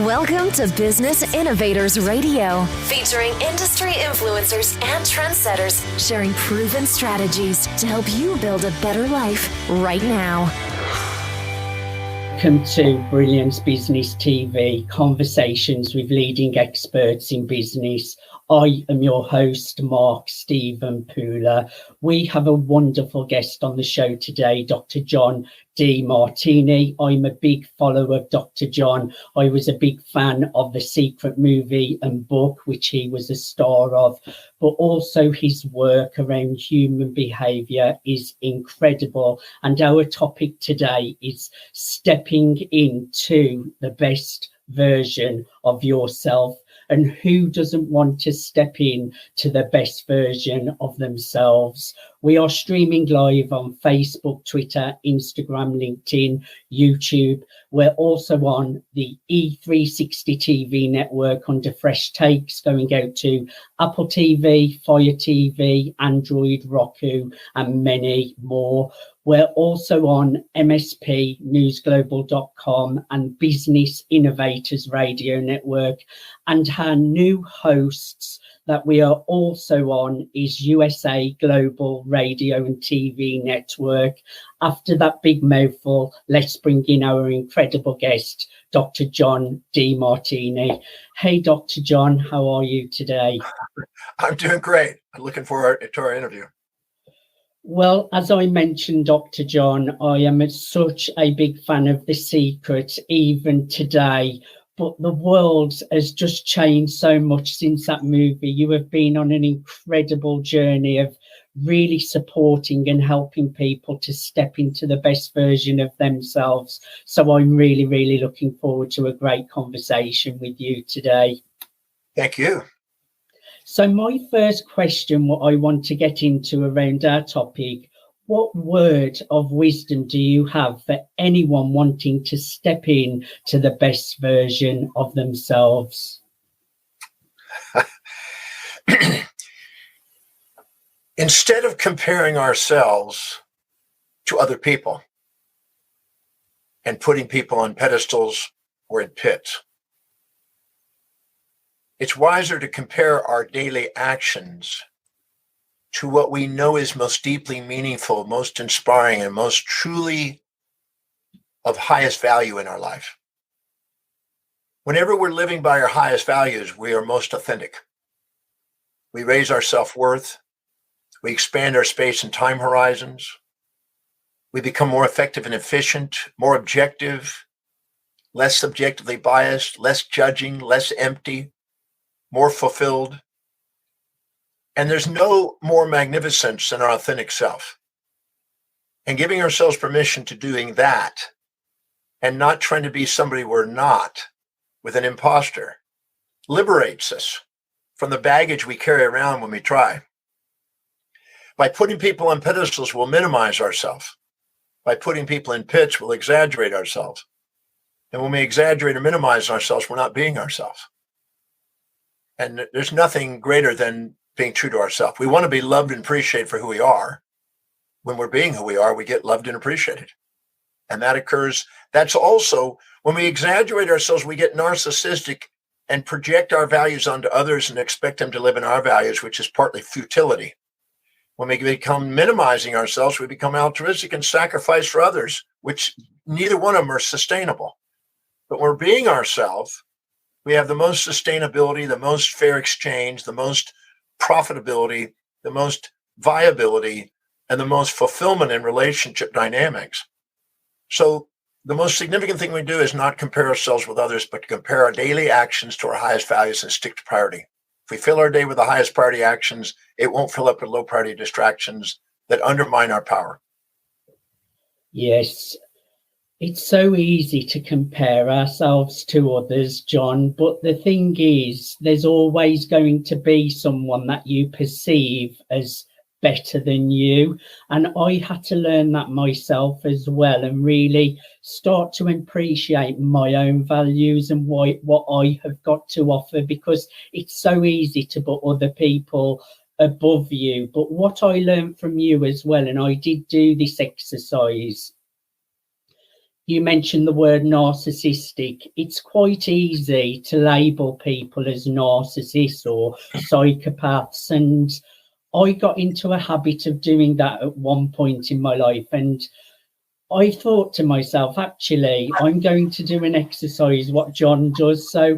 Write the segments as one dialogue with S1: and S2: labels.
S1: Welcome to Business Innovators Radio, featuring industry influencers and trendsetters sharing proven strategies to help you build a better life right now.
S2: Welcome to Brilliance Business TV, conversations with leading experts in business. I am your host, Mark Stephen Pooler. We have a wonderful guest on the show today, Dr. John Demartini. I'm a big follower of Dr. John. I was a big fan of The Secret movie and book, which he was a star of, but also his work around human behavior is incredible. And our topic today is stepping into the best version of yourself. And who doesn't want to step in to the best version of themselves? We are streaming live on Facebook, Twitter, Instagram, LinkedIn, YouTube. We're also on the E360 TV network under Fresh Takes, going out to Apple TV, Fire TV, Android, Roku, and many more. We're also on MSP, newsglobal.com, and Business Innovators Radio Network. And our new hosts that we are also on is USA Global Radio and TV Network. After that big mouthful, let's bring in our incredible guest, Dr. John Demartini. Hey, Dr. John, how are you today?
S3: I'm doing great. I'm looking forward to our interview.
S2: Well, as I mentioned, Dr. John, I am such a big fan of The Secret, even today. But the world has just changed so much since that movie. You have been on an incredible journey of really supporting and helping people to step into the best version of themselves. So I'm really, really looking forward to a great conversation with you today.
S3: Thank you.
S2: So my first question, what I want to get into around our topic, what word of wisdom do you have for anyone wanting to step in to the best version of themselves?
S3: Instead of comparing ourselves to other people and putting people on pedestals or in pits, it's wiser to compare our daily actions to what we know is most deeply meaningful, most inspiring, and most truly of highest value in our life. Whenever we're living by our highest values, we are most authentic. We raise our self-worth. We expand our space and time horizons. We become more effective and efficient, more objective, less subjectively biased, less judging, less empty, more fulfilled. And there's no more magnificence than our authentic self. And giving ourselves permission to doing that and not trying to be somebody we're not with an imposter liberates us from the baggage we carry around when we try. By putting people on pedestals, we'll minimize ourselves. By putting people in pits, we'll exaggerate ourselves. And when we exaggerate or minimize ourselves, we're not being ourselves. And there's nothing greater than being true to ourselves. We want to be loved and appreciated for who we are. When we're being who we are, we get loved and appreciated. And that occurs, that's also, when we exaggerate ourselves, we get narcissistic and project our values onto others and expect them to live in our values, which is partly futility. When we become minimizing ourselves, we become altruistic and sacrifice for others, which neither one of them are sustainable. But when we're being ourselves, we have the most sustainability, the most fair exchange, the most profitability, the most viability, and the most fulfillment in relationship dynamics. So the most significant thing we do is not compare ourselves with others, but to compare our daily actions to our highest values and stick to priority. If we fill our day with the highest priority actions, it won't fill up with low priority distractions that undermine our power.
S2: Yes. It's so easy to compare ourselves to others, John, but the thing is, there's always going to be someone that you perceive as better than you. And I had to learn that myself as well and really start to appreciate my own values and what I have got to offer, because it's so easy to put other people above you. But what I learned from you as well, and I did do this exercise, you mentioned the word narcissistic. It's quite easy to label people as narcissists or psychopaths. And I got into a habit of doing that at one point in my life. And I thought to myself, actually, I'm going to do an exercise, what John does. So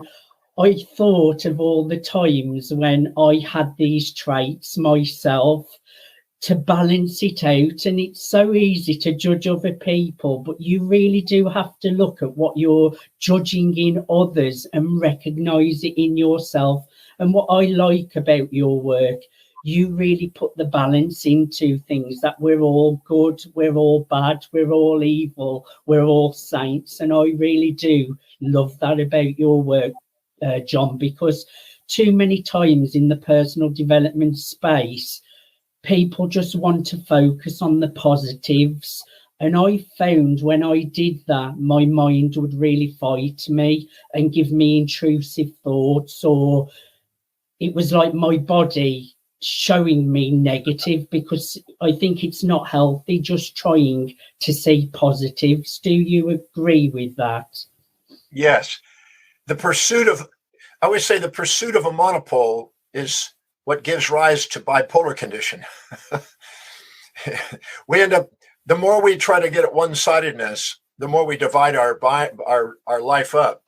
S2: I thought of all the times when I had these traits myself, to balance it out. And it's so easy to judge other people, but you really do have to look at what you're judging in others and recognize it in yourself. And what I like about your work, you really put the balance into things, that we're all good, we're all bad, we're all evil, we're all saints. And I really do love that about your work, John, because too many times in the personal development space, people just want to focus on the positives. And I found when I did that, my mind would really fight me and give me intrusive thoughts, or it was like my body showing me negative, because I think it's not healthy just trying to see positives. Do you agree with that?
S3: Yes. I always say the pursuit of a monopole is what gives rise to bipolar condition. We end up, the more we try to get at one-sidedness, the more we divide our life up.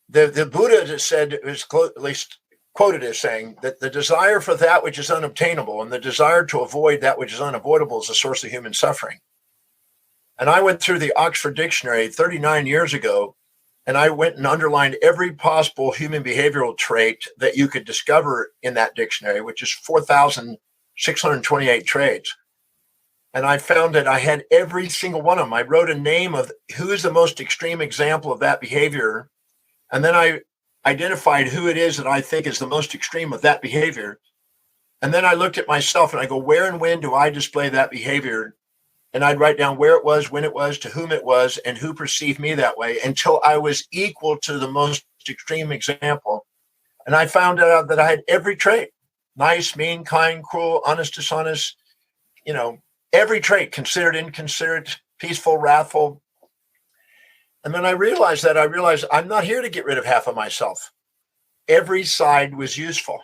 S3: The Buddha said, was at least quoted as saying, that the desire for that which is unobtainable and the desire to avoid that which is unavoidable is the source of human suffering. And I went through the Oxford Dictionary 39 years ago, and I went and underlined every possible human behavioral trait that you could discover in that dictionary, which is 4,628 traits. And I found that I had every single one of them. I wrote a name of who is the most extreme example of that behavior. And then I identified who it is that I think is the most extreme of that behavior. And then I looked at myself and I go, where and when do I display that behavior? And I'd write down where it was, when it was, to whom it was, and who perceived me that way, until I was equal to the most extreme example. And I found out that I had every trait: nice, mean, kind, cruel, honest, dishonest, every trait, considerate, inconsiderate, peaceful, wrathful. And then I realized I'm not here to get rid of half of myself. Every side was useful.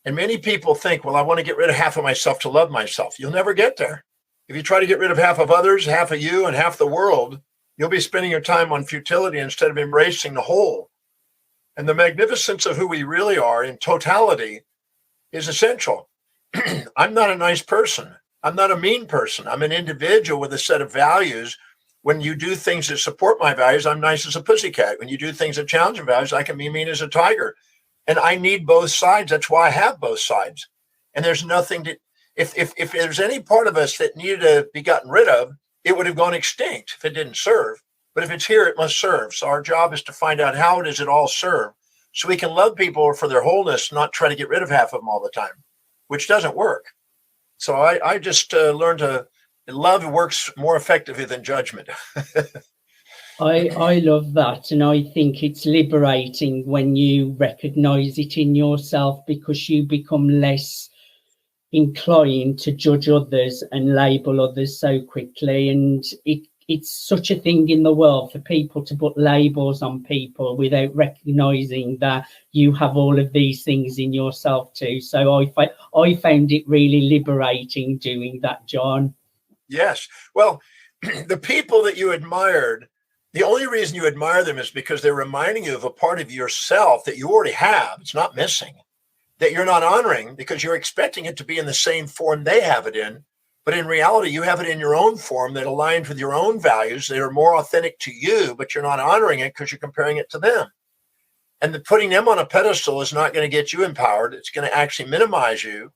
S3: And many people think, well, I want to get rid of half of myself to love myself. You'll never get there. If you try to get rid of half of others, half of you, and half the world, you'll be spending your time on futility instead of embracing the whole. And the magnificence of who we really are in totality is essential. I'm not a nice person. I'm not a mean person. I'm an individual with a set of values. When you do things that support my values, I'm nice as a pussycat. When you do things that challenge my values, I can be mean as a tiger. And I need both sides. That's why I have both sides. And there's nothing to... If there's any part of us that needed to be gotten rid of, it would have gone extinct if it didn't serve. But if it's here, it must serve. So our job is to find out how does it all serve, so we can love people for their wholeness, not try to get rid of half of them all the time, which doesn't work. So I just learned to love works more effectively than judgment.
S2: I love that. And I think it's liberating when you recognize it in yourself, because you become less inclined to judge others and label others so quickly. And it's such a thing in the world for people to put labels on people without recognizing that you have all of these things in yourself too. So I found it really liberating doing that, John.
S3: Yes. Well, the people that you admired, the only reason you admire them is because they're reminding you of a part of yourself that you already have. It's not missing, that you're not honoring because you're expecting it to be in the same form they have it in. But in reality, you have it in your own form that aligns with your own values that are more authentic to you, but you're not honoring it because you're comparing it to them. And putting them on a pedestal is not going to get you empowered. It's going to actually minimize you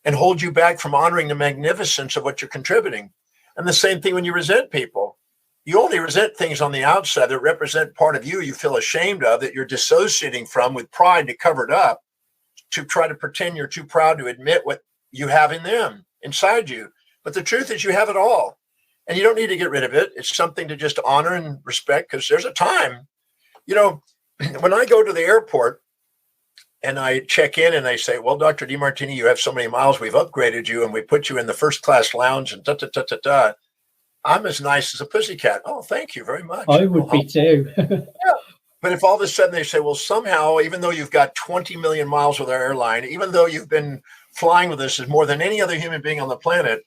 S3: and hold you back from honoring the magnificence of what you're contributing. And the same thing when you resent people. You only resent things on the outside that represent part of you feel ashamed of, that you're dissociating from with pride to cover it up, to try to pretend you're too proud to admit what you have in them, inside you. But the truth is you have it all, and you don't need to get rid of it. It's something to just honor and respect, because there's a time, when I go to the airport and I check in and they say, well, Dr. Demartini, you have so many miles, we've upgraded you and we put you in the first class lounge and da-da-da-da-da. I'm as nice as a pussycat. Oh, thank you very much.
S2: I would be too.
S3: Yeah. But if all of a sudden they say, well, somehow, even though you've got 20 million miles with our airline, even though you've been flying with us as more than any other human being on the planet,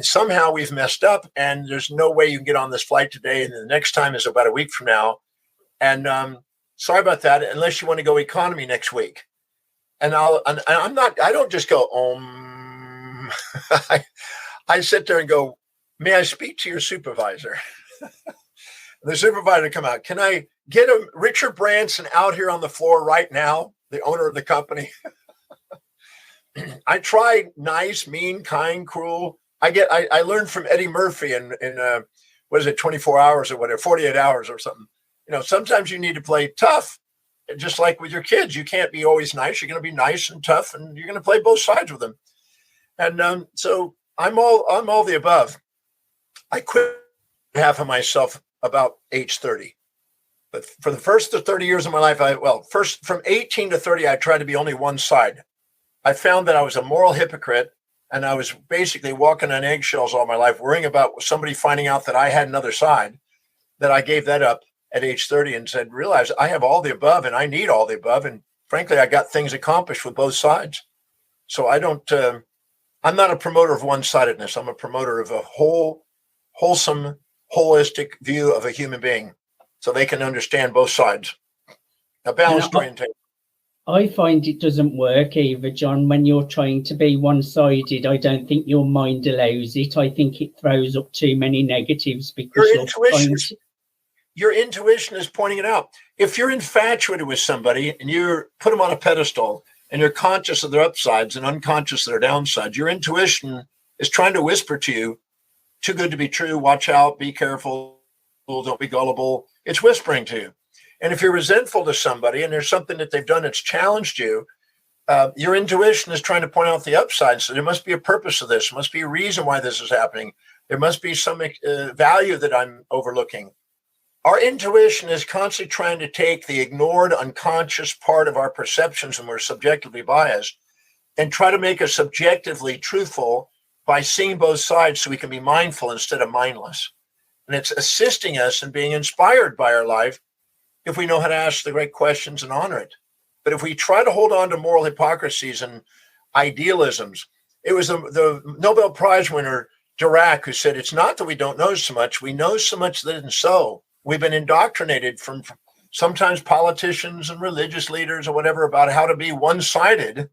S3: somehow we've messed up and there's no way you can get on this flight today. And the next time is about a week from now. And sorry about that, unless you want to go economy next week. And I don't just go, I sit there and go, may I speak to your supervisor? The supervisor come out. Can I get a Richard Branson out here on the floor right now? The owner of the company. I try nice, mean, kind, cruel. I learned from Eddie Murphy in what is it, 24 hours or whatever, 48 hours or something. Sometimes you need to play tough, just like with your kids. You can't be always nice. You're going to be nice and tough, and you're going to play both sides with them. And so I'm all the above. I quit half of myself about age 30. But for the first 30 years of my life, first from 18 to 30, I tried to be only one side. I found that I was a moral hypocrite, and I was basically walking on eggshells all my life, worrying about somebody finding out that I had another side, that I gave that up at age 30 and said, realize I have all the above and I need all the above. And frankly, I got things accomplished with both sides. So I'm not a promoter of one-sidedness. I'm a promoter of a wholesome, holistic view of a human being so they can understand both sides. A balanced orientation.
S2: I find it doesn't work either, John. When you're trying to be one-sided, I don't think your mind allows it. I think it throws up too many negatives because
S3: your intuition is pointing it out. If you're infatuated with somebody and you put them on a pedestal and you're conscious of their upsides and unconscious of their downsides, your intuition is trying to whisper to you, too good to be true, watch out, be careful, don't be gullible. It's whispering to you. And if you're resentful to somebody and there's something that they've done that's challenged you, your intuition is trying to point out the upside. So there must be a purpose to this. There must be a reason why this is happening. There must be some value that I'm overlooking. Our intuition is constantly trying to take the ignored, unconscious part of our perceptions when we're subjectively biased and try to make us subjectively truthful by seeing both sides so we can be mindful instead of mindless. And it's assisting us in being inspired by our life if we know how to ask the right questions and honor it. But if we try to hold on to moral hypocrisies and idealisms, it was the Nobel Prize winner, Dirac, who said, it's not that we don't know so much, we know so much that isn't so. We've been indoctrinated from sometimes politicians and religious leaders or whatever about how to be one-sided,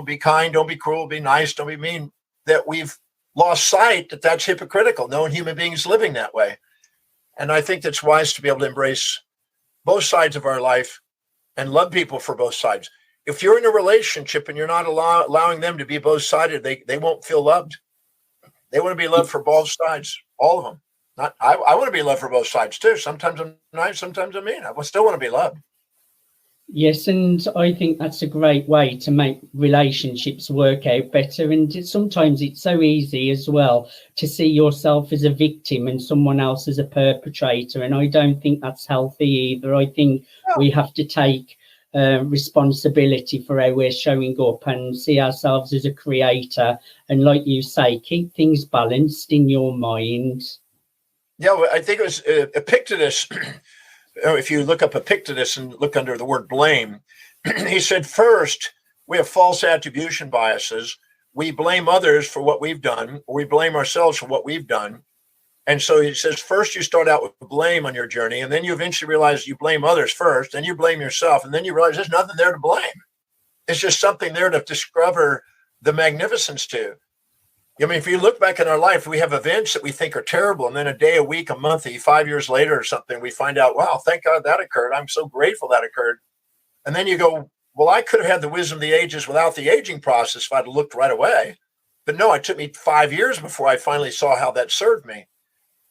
S3: be kind, don't be cruel, be nice, don't be mean, that we've lost sight that that's hypocritical. No human being is living that way. And I think that's wise to be able to embrace both sides of our life and love people for both sides. If you're in a relationship and you're not allowing them to be both-sided, they won't feel loved. They want to be loved for both sides, all of them. I want to be loved for both sides too. Sometimes I'm nice, sometimes I'm mean. I still want to be loved.
S2: Yes, and I think that's a great way to make relationships work out better. And sometimes it's so easy as well to see yourself as a victim and someone else as a perpetrator. And I don't think that's healthy either. I think we have to take responsibility for how we're showing up and see ourselves as a creator. And like you say, keep things balanced in your mind.
S3: Yeah, well, I think it was Epictetus. If you look up Epictetus and look under the word blame, he said, first, we have false attribution biases. We blame others for what we've done, or we blame ourselves for what we've done. And so he says, first, you start out with blame on your journey, and then you eventually realize you blame others first, then you blame yourself, and then you realize there's nothing there to blame. It's just something there to discover the magnificence to. I mean, if you look back in our life, we have events that we think are terrible. And then a day, a week, a month, 5 years later or something, we find out, wow, thank God that occurred. I'm so grateful that occurred. And then you go, well, I could have had the wisdom of the ages without the aging process if I'd looked right away. But no, it took me 5 years before I finally saw how that served me.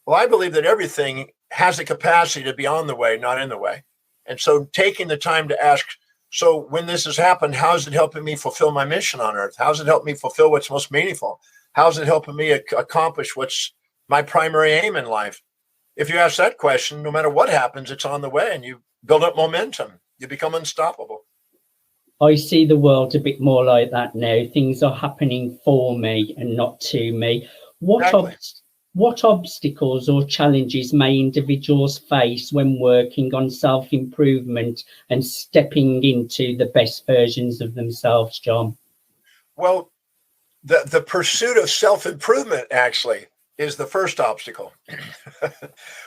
S3: Well, I believe that everything has the capacity to be on the way, not in the way. And so taking the time to ask, so when this has happened, how is it helping me fulfill my mission on earth? How does it help me fulfill what's most meaningful? How's it helping me accomplish what's my primary aim in life? If you ask that question, no matter what happens, it's on the way and you build up momentum. You become unstoppable.
S2: I see the world a bit more like that now. Things are happening for me and not to me.
S3: Exactly.
S2: What obstacles or challenges may individuals face when working on self-improvement and stepping into the best versions of themselves, John?
S3: Well, the pursuit of self-improvement actually is the first obstacle.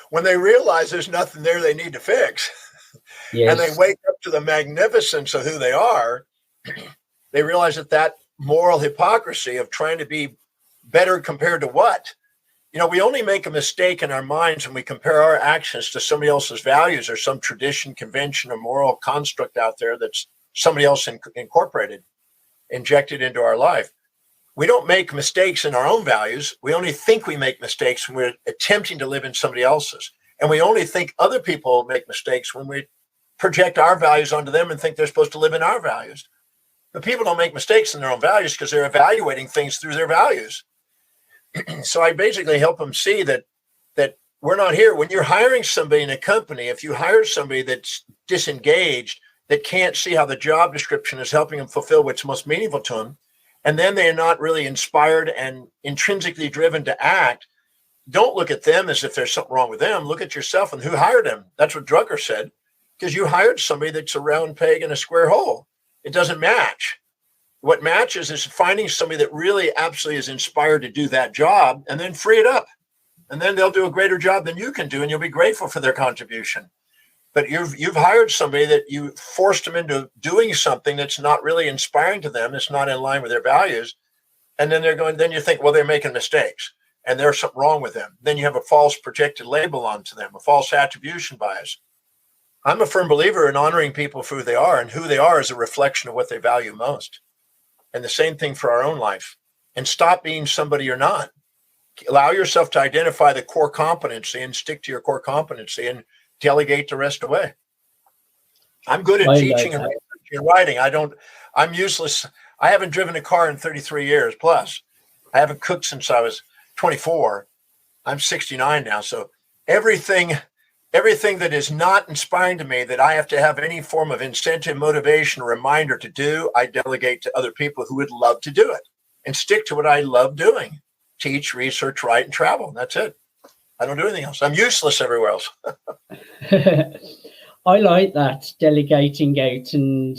S3: When they realize there's nothing there they need to fix, and they
S2: Yes.
S3: wake up to the magnificence of who they are, they realize that moral hypocrisy of trying to be better compared to what? We only make a mistake in our minds when we compare our actions to somebody else's values or some tradition, convention, or moral construct out there that's somebody else injected into our life. We don't make mistakes in our own values. We only think we make mistakes when we're attempting to live in somebody else's. And we only think other people make mistakes when we project our values onto them and think they're supposed to live in our values. But people don't make mistakes in their own values because they're evaluating things through their values. So I basically help them see that we're not here. When you're hiring somebody in a company, if you hire somebody that's disengaged, that can't see how the job description is helping them fulfill what's most meaningful to them, and then they're not really inspired and intrinsically driven to act, don't look at them as if there's something wrong with them. Look at yourself and who hired them. That's what Drucker said, because you hired somebody that's a round peg in a square hole. It doesn't match. What matches is finding somebody that really absolutely is inspired to do that job and then free it up. And then they'll do a greater job than you can do, and you'll be grateful for their contribution. But you've hired somebody that you forced them into doing something that's not really inspiring to them. It's not in line with their values. And then then you think, well, they're making mistakes and there's something wrong with them. Then you have a false projected label onto them, a false attribution bias. I'm a firm believer in honoring people for who they are, and who they are is a reflection of what they value most. And the same thing for our own life. And stop being somebody you're not. Allow yourself to identify the core competency and stick to your core competency and delegate the rest away. I'm good at teaching and writing. I'm useless. I haven't driven a car in 33 years plus. I haven't cooked since I was 24. I'm 69 now. So everything that is not inspiring to me, that I have to have any form of incentive, motivation, reminder to do, I delegate to other people who would love to do it and stick to what I love doing. Teach, research, write, and travel. That's it. I don't do anything else. I'm useless everywhere else.
S2: I like that, delegating out, and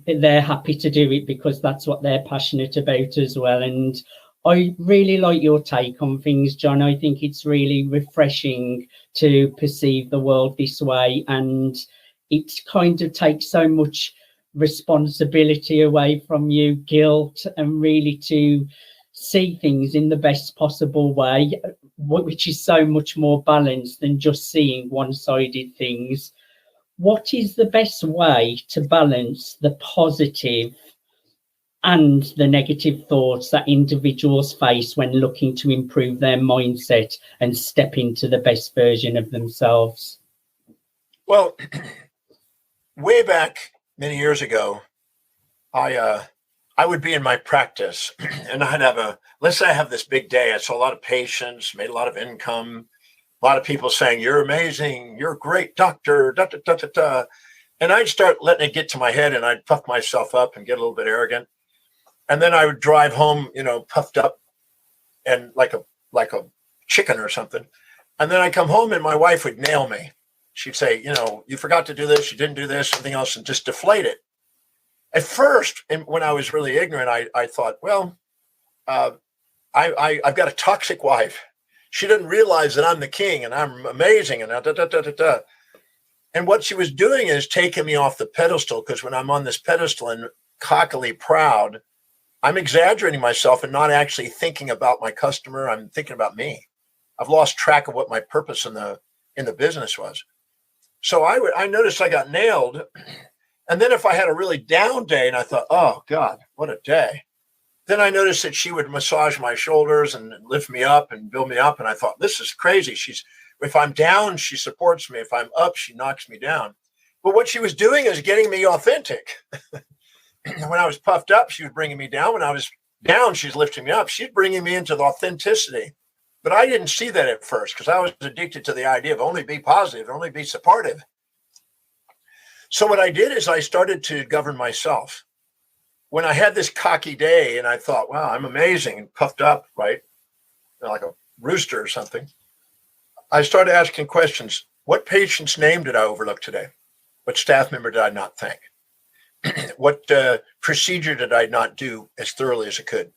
S2: they're happy to do it because that's what they're passionate about as well. And I really like your take on things, John. I think it's really refreshing to perceive the world this way, and it kind of takes so much responsibility away from you, guilt, and really to see things in the best possible way, which is so much more balanced than just seeing one-sided things. What is the best way to balance the positive and the negative thoughts that individuals face when looking to improve their mindset and step into the best version of themselves?
S3: Well, way back many years ago, I would be in my practice and I'd have let's say I have this big day. I saw a lot of patients, made a lot of income, a lot of people saying, "You're amazing, you're a great doctor, da, da, da, da, da." And I'd start letting it get to my head and I'd puff myself up and get a little bit arrogant. And then I would drive home, puffed up and like a chicken or something. And then I come home and my wife would nail me. She'd say, "You forgot to do this, you didn't do this, something else," and just deflate it. At first, and when I was really ignorant, I thought, well, I've got a toxic wife. She doesn't realize that I'm the king and I'm amazing and da, da, da, da, da. And what she was doing is taking me off the pedestal, because when I'm on this pedestal and cockily proud, I'm exaggerating myself and not actually thinking about my customer. I'm thinking about me. I've lost track of what my purpose in the business was. So I noticed I got nailed. And then if I had a really down day and I thought, oh God, what a day, then I noticed that she would massage my shoulders and lift me up and build me up. And I thought, this is crazy. If I'm down, she supports me. If I'm up, she knocks me down. But what she was doing is getting me authentic. When I was puffed up, she was bringing me down. When I was down, she's lifting me up. She's bringing me into the authenticity. But I didn't see that at first because I was addicted to the idea of only be positive, only be supportive. So what I did is I started to govern myself. When I had this cocky day and I thought, wow, I'm amazing and puffed up, right? Like a rooster or something, I started asking questions. What patient's name did I overlook today? What staff member did I not thank? What procedure did I not do as thoroughly as I could?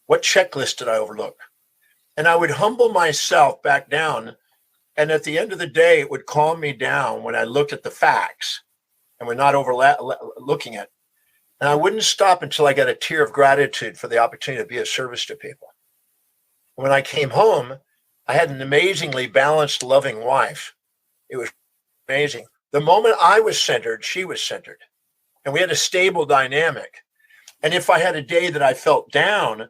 S3: What checklist did I overlook? And I would humble myself back down. And at the end of the day, it would calm me down when I looked at the facts and we're not looking at. And I wouldn't stop until I got a tear of gratitude for the opportunity to be of service to people. When I came home, I had an amazingly balanced, loving wife. It was amazing. The moment I was centered, she was centered. And we had a stable dynamic. And if I had a day that I felt down,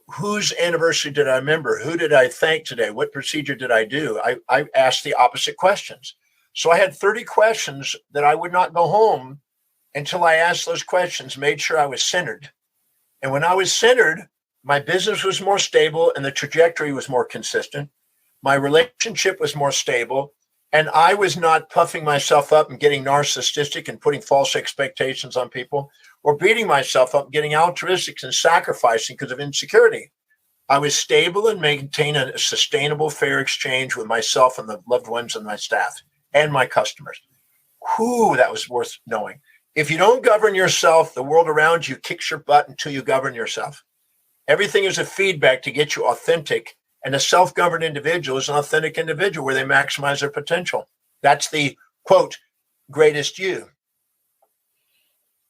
S3: whose anniversary did I remember? Who did I thank today? What procedure did I do? I asked the opposite questions. So I had 30 questions that I would not go home until I asked those questions, made sure I was centered. And when I was centered, my business was more stable and the trajectory was more consistent. My relationship was more stable. And I was not puffing myself up and getting narcissistic and putting false expectations on people, or beating myself up, getting altruistic and sacrificing because of insecurity. I was stable and maintained a sustainable, fair exchange with myself and the loved ones and my staff and my customers. Whew, that was worth knowing. If you don't govern yourself, the world around you kicks your butt until you govern yourself. Everything is a feedback to get you authentic. And a self-governed individual is an authentic individual where they maximize their potential. That's the, quote, greatest you.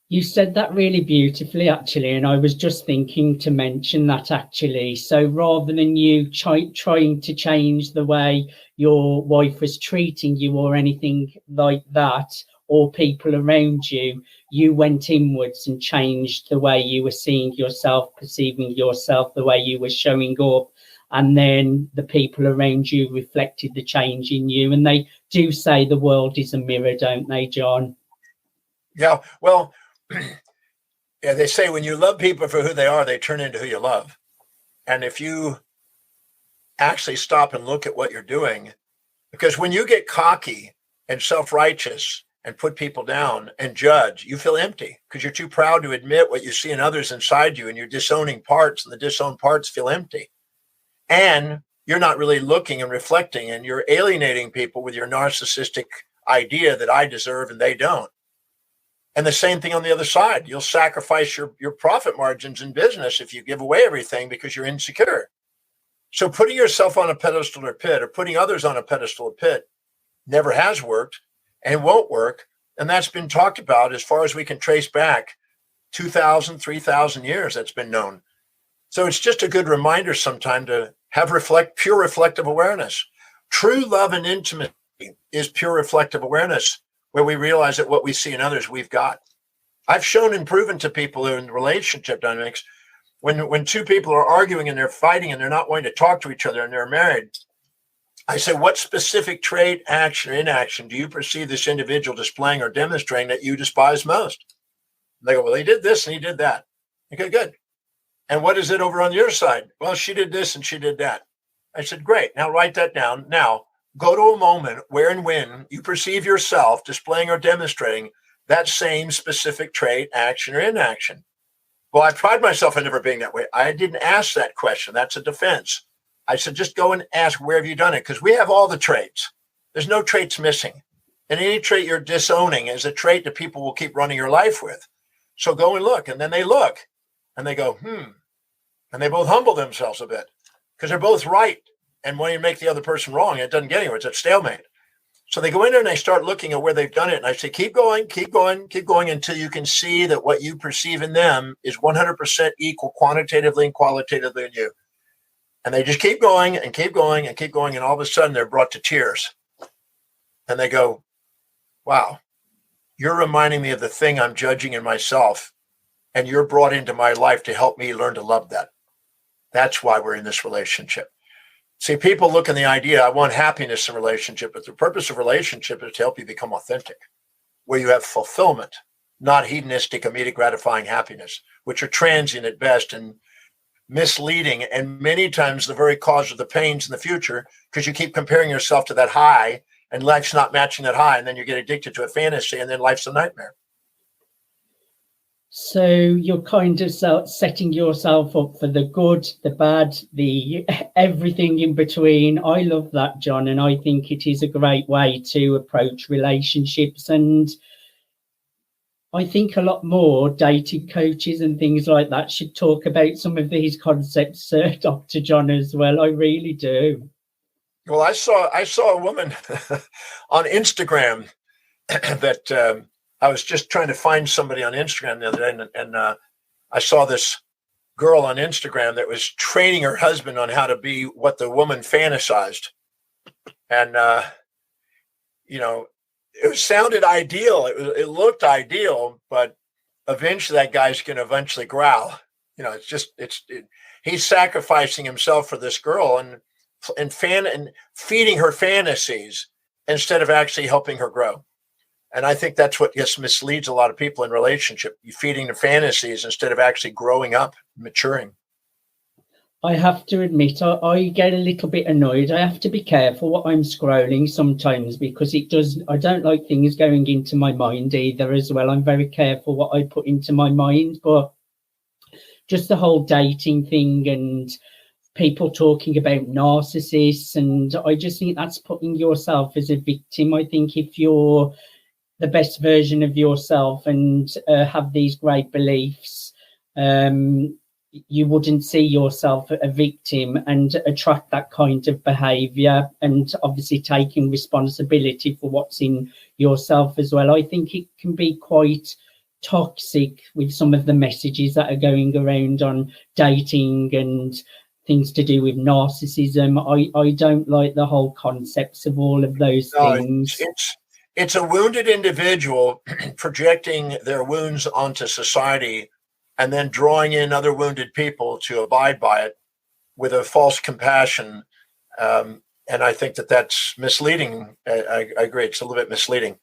S2: You said that really beautifully, actually, and I was just thinking to mention that, actually. So rather than you trying to change the way your wife was treating you or anything like that, or people around you, you went inwards and changed the way you were seeing yourself, perceiving yourself, the way you were showing up. And then the people around you reflected the change in you. And they do say the world is a mirror, don't they, John?
S3: Yeah, well, yeah, they say when you love people for who they are, they turn into who you love. And if you actually stop and look at what you're doing, because when you get cocky and self-righteous and put people down and judge, you feel empty because you're too proud to admit what you see in others inside you, and you're disowning parts, and the disowned parts feel empty. And you're not really looking and reflecting, and you're alienating people with your narcissistic idea that I deserve and they don't. And the same thing on the other side. You'll sacrifice your profit margins in business if you give away everything because you're insecure. So putting yourself on a pedestal or pit, or putting others on a pedestal or pit, never has worked and won't work. And that's been talked about as far as we can trace back 2,000, 3,000 years. That's been known. So it's just a good reminder sometime to have pure reflective awareness. True love and intimacy is pure reflective awareness, where we realize that what we see in others, we've got. I've shown and proven to people in relationship dynamics, when two people are arguing and they're fighting and they're not wanting to talk to each other and they're married, I say, what specific trait, action, or inaction do you perceive this individual displaying or demonstrating that you despise most? And they go, well, he did this and he did that. Okay, good. And what is it over on your side? Well, she did this and she did that. I said, great. Now write that down. Now go to a moment where and when you perceive yourself displaying or demonstrating that same specific trait, action, or inaction. Well, I pride myself on never being that way. I didn't ask that question. That's a defense. I said, just go and ask, where have you done it? Because we have all the traits. There's no traits missing. And any trait you're disowning is a trait that people will keep running your life with. So go and look. And then they look and they go, And they both humble themselves a bit because they're both right. And when you make the other person wrong, it doesn't get anywhere. It's a stalemate. So they go in there and they start looking at where they've done it. And I say, keep going, keep going, keep going until you can see that what you perceive in them is 100% equal quantitatively and qualitatively in you. And they just keep going and keep going and keep going. And all of a sudden they're brought to tears. And they go, wow, you're reminding me of the thing I'm judging in myself. And you're brought into my life to help me learn to love that. That's why we're in this relationship. See, people look in the idea, I want happiness in a relationship, but the purpose of relationship is to help you become authentic, where you have fulfillment, not hedonistic, immediate gratifying happiness, which are transient at best and misleading, and many times the very cause of the pains in the future, because you keep comparing yourself to that high and life's not matching that high, and then you get addicted to a fantasy, and then life's a nightmare.
S2: So you're kind of setting yourself up for the good, the bad, the everything in between. I love that, John, and I think it is a great way to approach relationships. And I think a lot more dating coaches and things like that should talk about some of these concepts, Dr. John, as well. I really do.
S3: Well, I saw a woman on Instagram that I was just trying to find somebody on Instagram the other day, and I saw this girl on Instagram that was training her husband on how to be what the woman fantasized. And, it sounded ideal. It looked ideal, but eventually that guy's going to eventually growl. He's sacrificing himself for this girl and feeding her fantasies instead of actually helping her grow. And I think that's what just misleads a lot of people in relationship. You're feeding the fantasies instead of actually growing up, maturing.
S2: I have to admit, I get a little bit annoyed. I have to be careful what I'm scrolling sometimes because I don't like things going into my mind either as well. I'm very careful what I put into my mind, but just the whole dating thing and people talking about narcissists, and I just think that's putting yourself as a victim. I think if you're the best version of yourself and have these great beliefs, you wouldn't see yourself a victim and attract that kind of behavior, and obviously taking responsibility for what's in yourself as well. I think it can be quite toxic with some of the messages that are going around on dating and things to do with narcissism. I don't like the whole concepts of all of those things.
S3: It's a wounded individual projecting their wounds onto society and then drawing in other wounded people to abide by it with a false compassion. And I think that's misleading. I agree. It's a little bit misleading.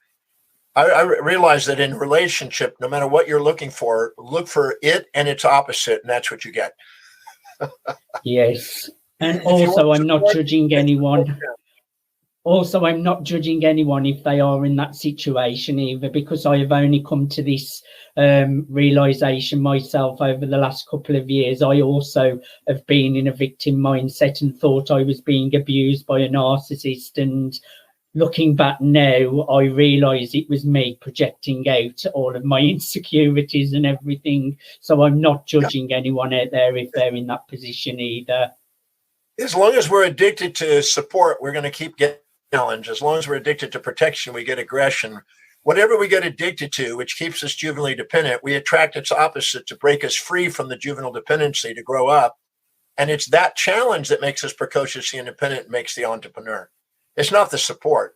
S3: I realize that in relationship, no matter what you're looking for, look for it and its opposite, and that's what you get.
S2: Yes. And also, I'm not judging anyone. Also, I'm not judging anyone if they are in that situation either, because I have only come to this realization myself over the last couple of years. I also have been in a victim mindset and thought I was being abused by a narcissist. And looking back now, I realize it was me projecting out all of my insecurities and everything. So I'm not judging anyone out there if they're in that position either.
S3: As long as we're addicted to support, we're going to keep getting challenge. As long as we're addicted to protection, we get aggression. Whatever we get addicted to, which keeps us juvenilely dependent, we attract its opposite to break us free from the juvenile dependency to grow up. And it's that challenge that makes us precociously independent and makes the entrepreneur. It's not the support.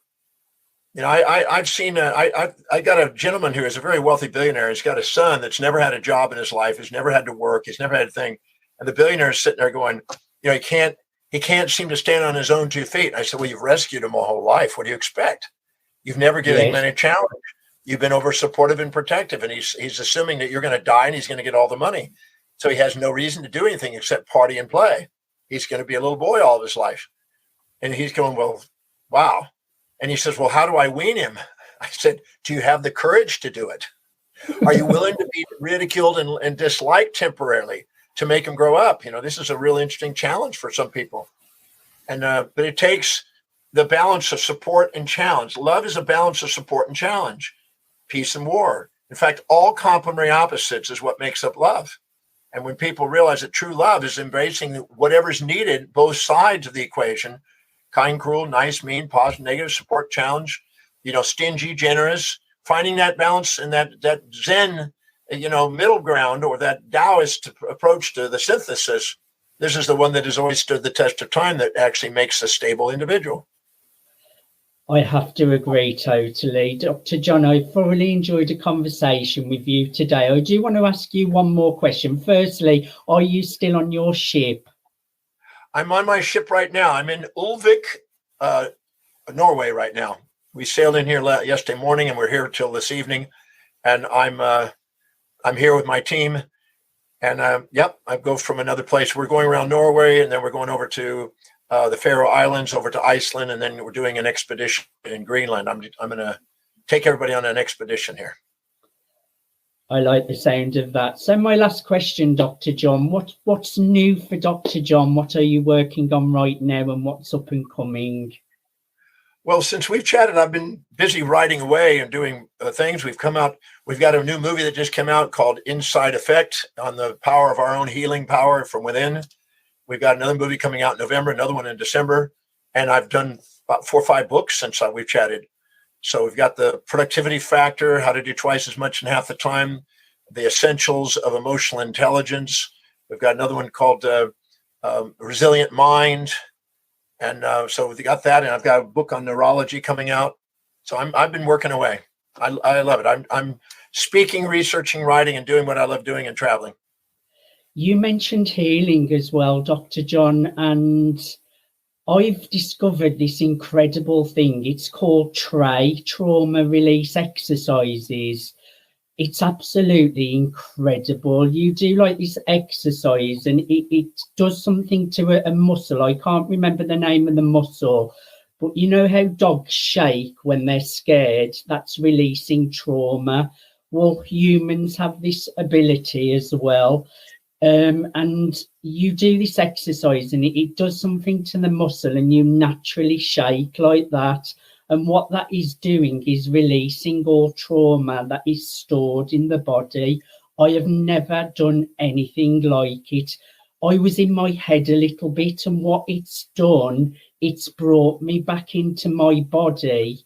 S3: I've seen, I got a gentleman who is a very wealthy billionaire. He's got a son that's never had a job in his life. He's never had to work. He's never had a thing. And the billionaire is sitting there going, he can't seem to stand on his own 2 feet. I said, well, you've rescued him a whole life. What do you expect? You've never given him any challenge. You've been over supportive and protective, and he's assuming that you're going to die and he's going to get all the money. So he has no reason to do anything except party and play. He's going to be a little boy all of his life. And he's going, well, wow. And he says, well, how do I wean him? I said, do you have the courage to do it? Are you willing to be ridiculed and disliked temporarily to make him grow up? This is a real interesting challenge for some people. And but it takes the balance of support and challenge. Love is a balance of support and challenge, peace and war. In fact, all complementary opposites is what makes up love. And when people realize that true love is embracing whatever's needed, both sides of the equation, kind, cruel, nice, mean, positive, negative, support, challenge, stingy, generous, finding that balance and that Zen, middle ground, or that Taoist approach to the synthesis, this is the one that has always stood the test of time, that actually makes a stable individual.
S2: I have to agree totally. Dr. John, I thoroughly enjoyed a conversation with you today. I do want to ask you one more question. Firstly, are you still on your ship?
S3: I'm on my ship right now. I'm in Ulvik, Norway right now. We sailed in here yesterday morning, and we're here till this evening. And I'm here with my team. And I go from another place. We're going around Norway, and then we're going over to the Faroe Islands, over to Iceland, and then we're doing an expedition in Greenland. I'm going to take everybody on an expedition here.
S2: I like the sound of that. So my last question, Dr. John, what's new for Dr. John? What are you working on right now and what's up and coming?
S3: Well, since we've chatted, I've been busy writing away and doing things. We've got a new movie that just came out called Inside Effect on the power of our own healing power from within. We've got another movie coming out in November, another one in December. And I've done about 4 or 5 books since we've chatted. So we've got the productivity factor, how to do twice as much in half the time, the essentials of emotional intelligence. We've got another one called Resilient Mind. And so we've got that. And I've got a book on neurology coming out. So I've been working away. I love it. I'm speaking, researching, writing, and doing what I love doing and traveling.
S2: You mentioned healing as well, Dr. John, and I've discovered this incredible thing. It's called trauma release exercises. It's absolutely incredible. You do like this exercise and it does something to a muscle. I can't remember the name of the muscle, but you know how dogs shake when they're scared? That's releasing trauma. Well, humans have this ability as well. And you do this exercise and it does something to the muscle and you naturally shake like that. And what that is doing is releasing all trauma that is stored in the body. I have never done anything like it. I was in my head a little bit, and what it's done, it's brought me back into my body.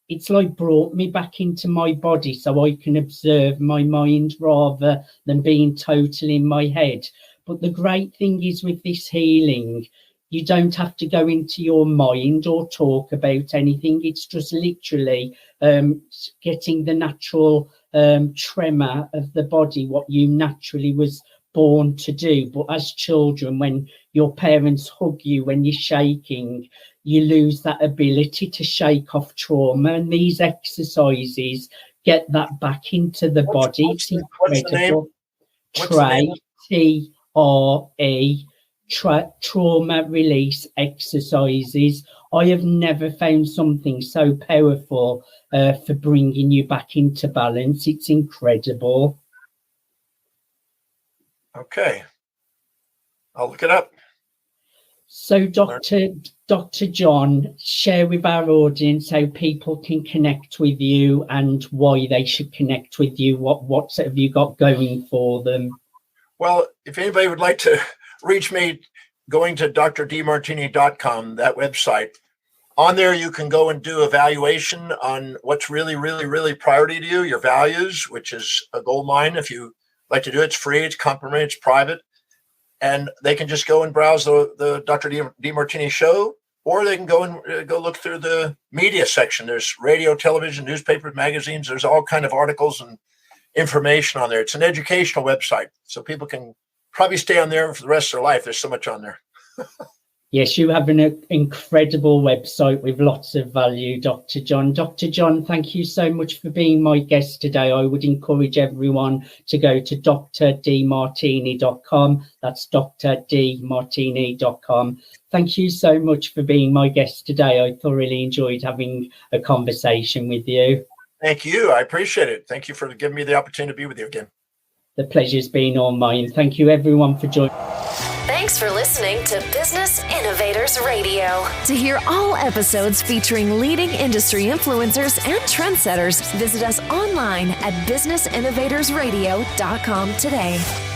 S2: It's like brought me back into my body so I can observe my mind rather than being totally in my head. But the great thing is with this healing, you don't have to go into your mind or talk about anything. It's just literally getting the natural tremor of the body, what you naturally was born to do. But as children, when your parents hug you, when you're shaking, you lose that ability to shake off trauma. And these exercises get that back into the body. It's incredible. T-R-E. Trauma release exercises. I have never found something so powerful for bringing you back into balance. It's incredible.
S3: Okay, I'll look it up.
S2: So Dr. John, share with our audience how people can connect with you and why they should connect with you. What have you got going for them?
S3: Well, if anybody would like to reach me, going to drdemartini.com, that website. On there, you can go and do evaluation on what's really, really, really priority to you, your values, which is a gold mine. If you like to do it, it's free, it's complimentary, it's private. And they can just go and browse the Dr. Demartini show, or they can go and go look through the media section. There's radio, television, newspapers, magazines. There's all kind of articles and information on there. It's an educational website, so people can probably stay on there for the rest of their life. There's so much on there.
S2: Yes, you have an incredible website with lots of value, Dr. John. Dr. John, thank you so much for being my guest today. I would encourage everyone to go to drdemartini.com. That's drdemartini.com. Thank you so much for being my guest today. I thoroughly enjoyed having a conversation with you.
S3: Thank you. I appreciate it. Thank you for giving me the opportunity to be with you again.
S2: The pleasure's been all mine. Thank you, everyone, for joining.
S1: Thanks for listening to Business Innovators Radio. To hear all episodes featuring leading industry influencers and trendsetters, visit us online at businessinnovatorsradio.com today.